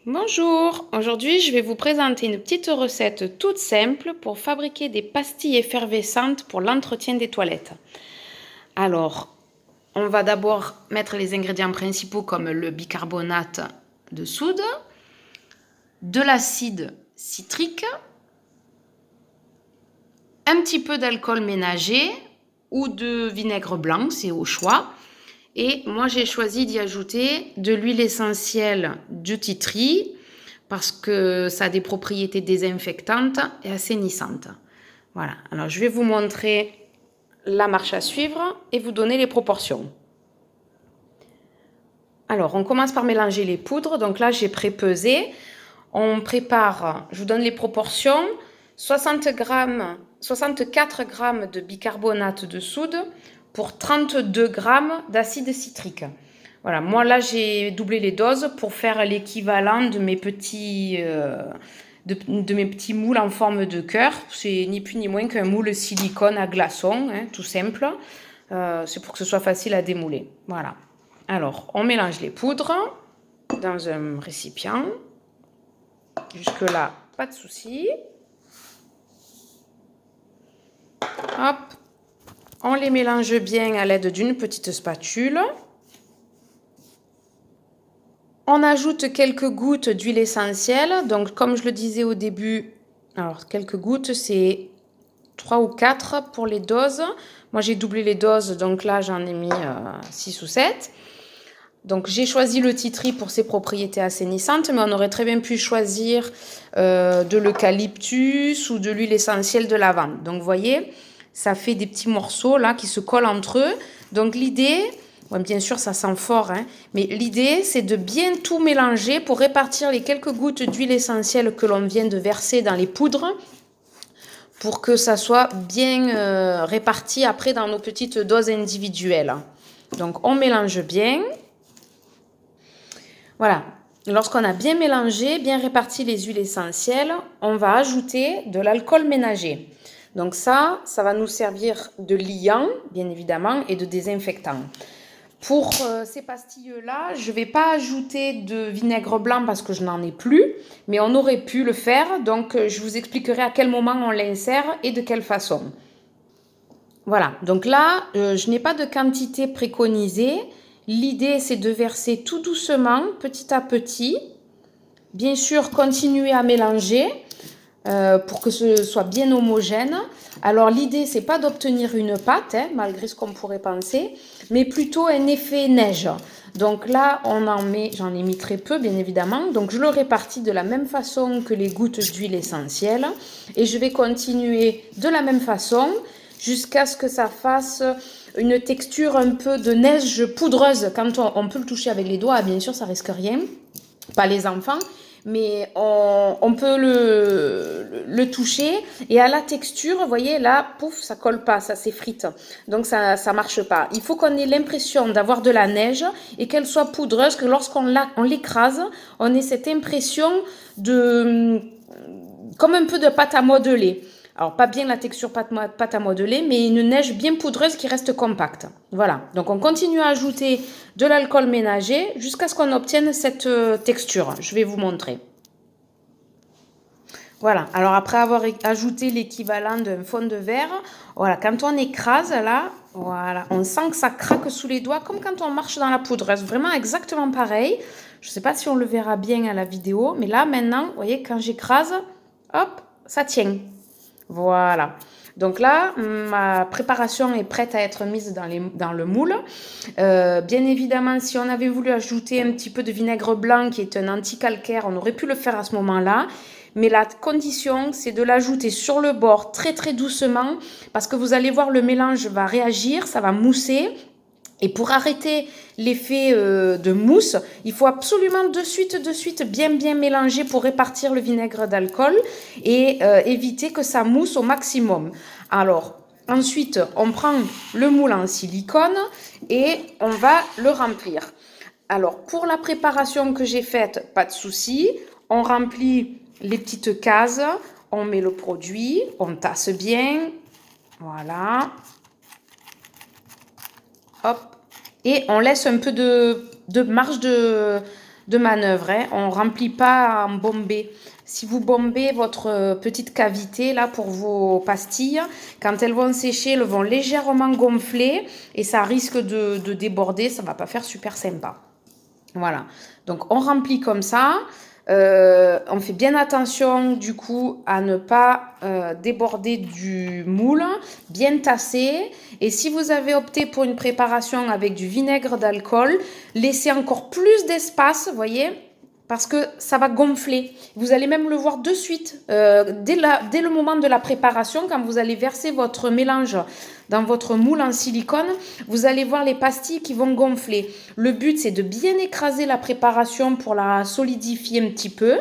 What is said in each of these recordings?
Bonjour, aujourd'hui je vais vous présenter une petite recette toute simple pour fabriquer des pastilles effervescentes pour l'entretien des toilettes. Alors, on va d'abord mettre les ingrédients principaux comme le bicarbonate de soude, de l'acide citrique, un petit peu d'alcool ménager ou de vinaigre blanc, c'est au choix. Et moi j'ai choisi d'y ajouter de l'huile essentielle de tea tree parce que ça a des propriétés désinfectantes et assainissantes. Voilà, alors je vais vous montrer la marche à suivre et vous donner les proportions. Alors on commence par mélanger les poudres, donc là j'ai pré-pesé. On prépare, je vous donne les proportions, 64 g de bicarbonate de soude pour 32 g d'acide citrique. Voilà, moi là j'ai doublé les doses pour faire l'équivalent de mes petits moules en forme de cœur. C'est ni plus ni moins qu'un moule silicone à glaçons, hein, tout simple. C'est pour que ce soit facile à démouler. Voilà. Alors, on mélange les poudres dans un récipient. Jusque-là, pas de souci. Hop, on les mélange bien à l'aide d'une petite spatule. On ajoute quelques gouttes d'huile essentielle. Donc, comme je le disais au début, alors quelques gouttes, c'est 3 ou 4 pour les doses. Moi, j'ai doublé les doses, donc là, j'en ai mis 6 ou 7. Donc, j'ai choisi le tea tree pour ses propriétés assainissantes, mais on aurait très bien pu choisir de l'eucalyptus ou de l'huile essentielle de lavande. Donc, vous voyez, ça fait des petits morceaux là qui se collent entre eux. Donc, l'idée, bon, bien sûr, ça sent fort, hein, mais l'idée, c'est de bien tout mélanger pour répartir les quelques gouttes d'huile essentielle que l'on vient de verser dans les poudres pour que ça soit bien réparti après dans nos petites doses individuelles. Donc, on mélange bien. Voilà, lorsqu'on a bien mélangé, bien réparti les huiles essentielles, on va ajouter de l'alcool ménager. Donc ça va nous servir de liant, bien évidemment, et de désinfectant. Pour ces pastilles-là, je ne vais pas ajouter de vinaigre blanc parce que je n'en ai plus, mais on aurait pu le faire, donc je vous expliquerai à quel moment on l'insère et de quelle façon. Voilà, donc là, je n'ai pas de quantité préconisée. L'idée, c'est de verser tout doucement, petit à petit. Bien sûr, continuer à mélanger pour que ce soit bien homogène. Alors, l'idée, c'est pas d'obtenir une pâte, hein, malgré ce qu'on pourrait penser, mais plutôt un effet neige. Donc là, j'en ai mis très peu, bien évidemment. Donc, je le répartis de la même façon que les gouttes d'huile essentielle. Et je vais continuer de la même façon jusqu'à ce que ça fasse une texture un peu de neige poudreuse. Quand on peut le toucher avec les doigts, bien sûr, ça risque rien. Pas les enfants, mais on peut le toucher. Et à la texture, vous voyez, là, pouf, ça colle pas, ça s'effrite. Donc, ça marche pas. Il faut qu'on ait l'impression d'avoir de la neige et qu'elle soit poudreuse, que lorsqu'on l'écrase, on ait cette impression comme un peu de pâte à modeler. Alors, pas bien la texture pâte à modeler, mais une neige bien poudreuse qui reste compacte. Voilà. Donc, on continue à ajouter de l'alcool ménager jusqu'à ce qu'on obtienne cette texture. Je vais vous montrer. Voilà. Alors, après avoir ajouté l'équivalent d'un fond de verre, voilà, quand on écrase là, voilà, on sent que ça craque sous les doigts comme quand on marche dans la poudre. C'est vraiment exactement pareil. Je ne sais pas si on le verra bien à la vidéo, mais là, maintenant, vous voyez, quand j'écrase, hop, ça tient. Voilà. Donc là, ma préparation est prête à être mise dans le moule. Bien évidemment, si on avait voulu ajouter un petit peu de vinaigre blanc, qui est un anti-calcaire, on aurait pu le faire à ce moment-là. Mais la condition, c'est de l'ajouter sur le bord très très doucement, parce que vous allez voir, le mélange va réagir, ça va mousser. Et pour arrêter l'effet de mousse, il faut absolument de suite bien mélanger pour répartir le vinaigre d'alcool et éviter que ça mousse au maximum. Alors, ensuite, on prend le moule en silicone et on va le remplir. Alors, pour la préparation que j'ai faite, pas de souci, on remplit les petites cases, on met le produit, on tasse bien, voilà. Hop. Et on laisse un peu de marge de manœuvre, hein. On ne remplit pas en bombée. Si vous bombez votre petite cavité là pour vos pastilles, quand elles vont sécher, elles vont légèrement gonfler et ça risque de déborder, ça ne va pas faire super sympa. Voilà, donc on remplit comme ça. On fait bien attention du coup à ne pas déborder du moule, bien tasser. Et si vous avez opté pour une préparation avec du vinaigre d'alcool, laissez encore plus d'espace, vous voyez, parce que ça va gonfler. Vous allez même le voir de suite, dès le moment de la préparation, quand vous allez verser votre mélange dans votre moule en silicone, vous allez voir les pastilles qui vont gonfler. Le but, c'est de bien écraser la préparation pour la solidifier un petit peu.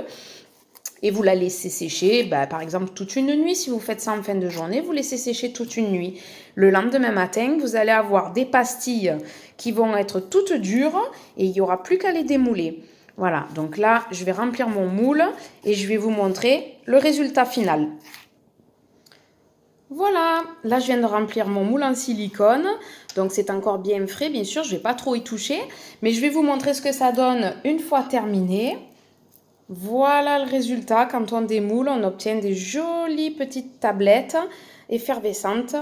Et vous la laissez sécher, par exemple, toute une nuit. Si vous faites ça en fin de journée, vous laissez sécher toute une nuit. Le lendemain matin, vous allez avoir des pastilles qui vont être toutes dures et il n'y aura plus qu'à les démouler. Voilà, donc là, je vais remplir mon moule et je vais vous montrer le résultat final. Voilà, là je viens de remplir mon moule en silicone, donc c'est encore bien frais, bien sûr, je ne vais pas trop y toucher, mais je vais vous montrer ce que ça donne une fois terminé. Voilà le résultat, quand on démoule, on obtient des jolies petites tablettes effervescentes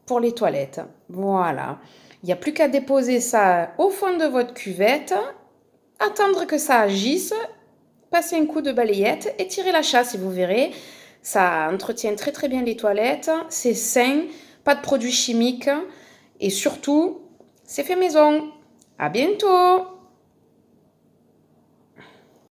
pour les toilettes. Voilà, il n'y a plus qu'à déposer ça au fond de votre cuvette, attendre que ça agisse, passer un coup de balayette et tirer la chasse et vous verrez. Ça entretient très très bien les toilettes, c'est sain, pas de produits chimiques et surtout, c'est fait maison. À bientôt!